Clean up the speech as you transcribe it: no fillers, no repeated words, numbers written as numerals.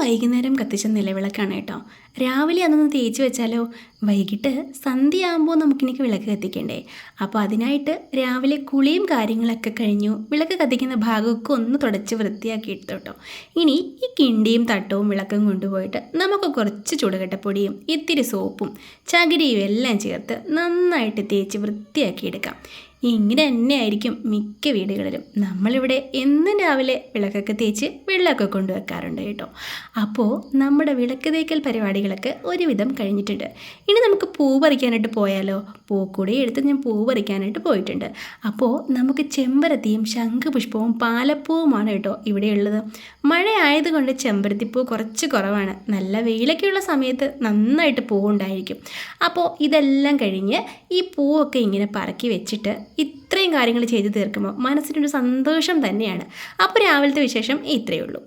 വൈകുന്നേരം കത്തിച്ച നിലവിളക്കാണ് കേട്ടോ. രാവിലെ അതൊന്ന് തേച്ച് വെച്ചാലോ, വൈകിട്ട് സന്ധ്യയാകുമ്പോൾ നമുക്കിനിക്ക് വിളക്ക് കത്തിക്കണ്ടേ. അപ്പോൾ അതിനായിട്ട് രാവിലെ കുളിയും കാര്യങ്ങളൊക്കെ കഴിഞ്ഞു. വിളക്ക് കത്തിക്കുന്ന ഭാഗമൊക്കെ ഒന്ന് തുടച്ച് വൃത്തിയാക്കി എടുത്തു കേട്ടോ. ഇനി ഈ കിണ്ടിയും തട്ടവും വിളക്കും കൊണ്ടുപോയിട്ട് നമുക്ക് കുറച്ച് ചുടുകട്ടപ്പൊടിയും ഇത്തിരി സോപ്പും ചകിരിയും എല്ലാം ചേർത്ത് നന്നായിട്ട് തേച്ച് വൃത്തിയാക്കി എടുക്കാം. ഇങ്ങനെ തന്നെയായിരിക്കും മിക്ക വീടുകളിലും. നമ്മളിവിടെ എന്നും രാവിലെ വിളക്കൊക്കെ തേച്ച് വെള്ളമൊക്കെ കൊണ്ടുവെക്കാറുണ്ട് കേട്ടോ. അപ്പോൾ നമ്മുടെ വിളക്ക് തേക്കൽ പരിപാടികളൊക്കെ ഒരുവിധം കഴിഞ്ഞിട്ടുണ്ട്. ഇനി നമുക്ക് പൂ പറിക്കാനായിട്ട് പോയാലോ. പൂക്കൂടെ എടുത്ത് ഞാൻ പൂ പറിക്കാനായിട്ട് പോയിട്ടുണ്ട്. അപ്പോൾ നമുക്ക് ചെമ്പരത്തിയും ശംഖുപുഷ്പവും പാലപ്പൂവുമാണ് കേട്ടോ ഇവിടെയുള്ളത്. മഴ ആയതുകൊണ്ട് ചെമ്പരത്തിപ്പൂ കുറച്ച് കുറവാണ്. നല്ല വെയിലൊക്കെയുള്ള സമയത്ത് നന്നായിട്ട് പൂവുണ്ടായിരിക്കും. അപ്പോൾ ഇതെല്ലാം കഴിഞ്ഞ് ഈ പൂവൊക്കെ ഇങ്ങനെ പറക്കി വെച്ചിട്ട് ഇത്രയും കാര്യങ്ങൾ ചെയ്ത് തീർക്കുമ്പോൾ മനസ്സിനൊരു സന്തോഷം തന്നെയാണ്. അപ്പോൾ രാവിലത്തെ വിശേഷം ഇത്രയേ ഉള്ളൂ.